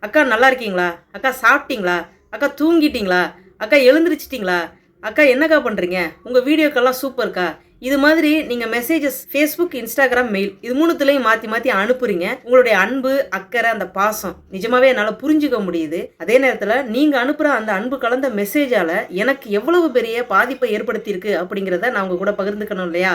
அக்கா நல்லா இருக்கீங்களா? அக்கா சாப்பிட்டீங்களா? அக்கா தூங்கிட்டீங்களா? அக்கா எழுந்திரிச்சிட்டிங்களா? அக்கா என்னக்கா பண்ணுறீங்க? உங்கள் வீடியோக்கெல்லாம் சூப்பர்க்கா. இது மாதிரி நீங்கள் மெசேஜஸ் ஃபேஸ்புக், இன்ஸ்டாகிராம், மெயில் இது மூணுத்துலேயும் மாற்றி மாற்றி அனுப்புறீங்க. உங்களுடைய அன்பு, அக்கறை, அந்த பாசம் நிஜமாவே என்னால் புரிஞ்சுக்க முடியுது. அதே நேரத்தில் நீங்கள் அனுப்புகிற அந்த அன்பு கலந்த மெசேஜால் எனக்கு எவ்வளவு பெரிய பாதிப்பை ஏற்படுத்தியிருக்கு அப்படிங்கிறத நான் உங்கள் கூட பகிர்ந்துக்கணும் இல்லையா?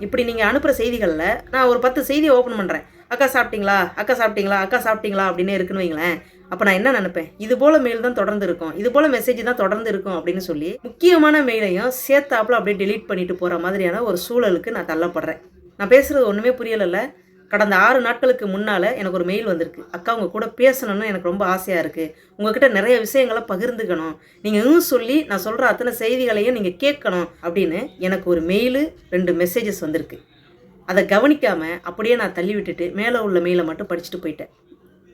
இப்படி நீங்கள் அனுப்புகிற செய்திகளில் நான் ஒரு 10 செய்தியை ஓப்பன் பண்ணுறேன். அக்கா சாப்பிட்டீங்களா? அக்கா சாப்பிட்டீங்களா? அக்கா சாப்பிட்டீங்களா? அப்படின்னு இருக்குன்னு வைங்களேன். அப்போ நான் என்ன நினைப்பேன், இது போல் மெயில் தான் தொடர்ந்து இருக்கும், இது போல் மெசேஜ் தான் தொடர்ந்து இருக்கும் அப்படின்னு சொல்லி முக்கியமான மெயிலையும் சேர்த்தாப்புல அப்படியே டெலீட் பண்ணிட்டு போகிற மாதிரியான ஒரு சூழலுக்கு நான் தள்ளப்படுறேன். நான் பேசுகிறது ஒன்றுமே புரியலைல்ல. கடந்த 6 நாட்களுக்கு முன்னால் எனக்கு ஒரு மெயில் வந்திருக்கு. அக்கா உங்கள் கூட பேசணும்னு எனக்கு ரொம்ப ஆசையாக இருக்குது, உங்ககிட்ட நிறைய விஷயங்களை பகிர்ந்துக்கணும், நீங்கள் சொல்லி நான் சொல்கிற அத்தனை செய்திகளையும் நீங்கள் கேட்கணும் அப்படின்னு எனக்கு ஒரு மெயிலு 2 மெசேஜஸ் வந்திருக்கு. அதை கவனிக்காமல் அப்படியே நான் தள்ளி விட்டுட்டு மேலே உள்ள மெயிலை மட்டும் படிச்சுட்டு போயிட்டேன்.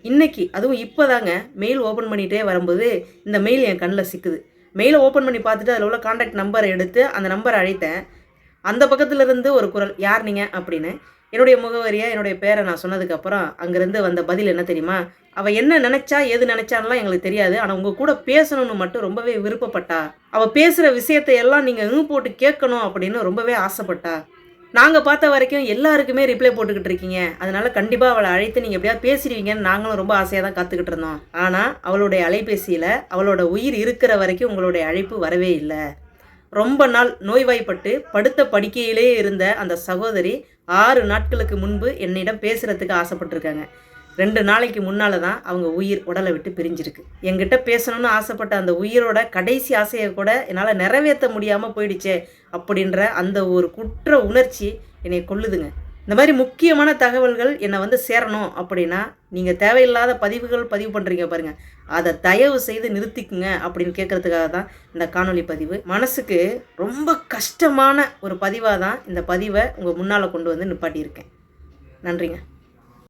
இன்றைக்கி அதுவும் இப்போ தாங்க மெயில் ஓப்பன் பண்ணிகிட்டே வரும்போது இந்த மெயில் என் கண்ணில் சிக்குது. மெயிலை ஓப்பன் பண்ணி பார்த்துட்டு அதில் உள்ள கான்டாக்ட் நம்பரை எடுத்து அந்த நம்பரை அழைத்தேன். அந்த பக்கத்துலேருந்து ஒரு குரல், யார் நீங்கள் அப்படின்னு. என்னுடைய முகவரியை, என்னுடைய பேரை நான் சொன்னதுக்கப்புறம் அங்கேருந்து வந்த பதில் என்ன தெரியுமா? அவள் என்ன நினச்சா எது நினச்சான்லாம் எங்களுக்கு தெரியாது, ஆனால் உங்கள் கூட பேசணும்னு மட்டும் ரொம்பவே விருப்பப்பட்டா. அவள் பேசுகிற விஷயத்தை எல்லாம் நீங்கள் போட்டு கேட்கணும் அப்படின்னு ரொம்பவே ஆசைப்பட்டா. நாங்கள் பார்த்த வரைக்கும் எல்லாருக்குமே ரிப்ளை போட்டுக்கிட்டு இருக்கீங்க, அதனால் கண்டிப்பாக அவளை அழைத்து நீங்கள் எப்படியாவது பேசிடுவீங்கன்னு நாங்களும் ரொம்ப ஆசையாக தான் காத்துக்கிட்டு இருந்தோம். ஆனால் அவளுடைய அலைபேசியில் அவளோட உயிர் இருக்கிற வரைக்கும் உங்களுடைய அழைப்பு வரவே இல்லை. ரொம்ப நாள் நோய்வாய்ப்பட்டு படுத்த படுக்கையிலே இருந்த அந்த சகோதரி 6 நாட்களுக்கு முன்பு என்னிடம் பேசுகிறதுக்கு ஆசைப்பட்டிருக்காங்க. 2 நாளைக்கு முன்னால் தான் அவங்க உயிர் உடலை விட்டு பிரிஞ்சிருக்கு. என்கிட்ட பேசணும்னு ஆசைப்பட்ட அந்த உயிரோட கடைசி ஆசையை கூட என்னால் நிறைவேற்ற முடியாமல் போயிடுச்சே அப்படின்ற அந்த ஒரு குற்ற உணர்ச்சி என்னை கொல்லுதுங்க. இந்த மாதிரி முக்கியமான தகவல்கள் என்னை சேரணும் அப்படின்னா நீங்கள் தேவையில்லாத பதிவு பண்ணுறீங்க பாருங்கள், அதை தயவு செய்து நிறுத்திக்குங்க அப்படின்னு கேட்குறதுக்காக தான் இந்த காணொலி பதிவு. மனசுக்கு ரொம்ப கஷ்டமான ஒரு பதிவாக தான் இந்த பதிவை உங்கள் முன்னால் கொண்டு வந்து நிப்பாட்டியிருக்கேன். நன்றிங்க.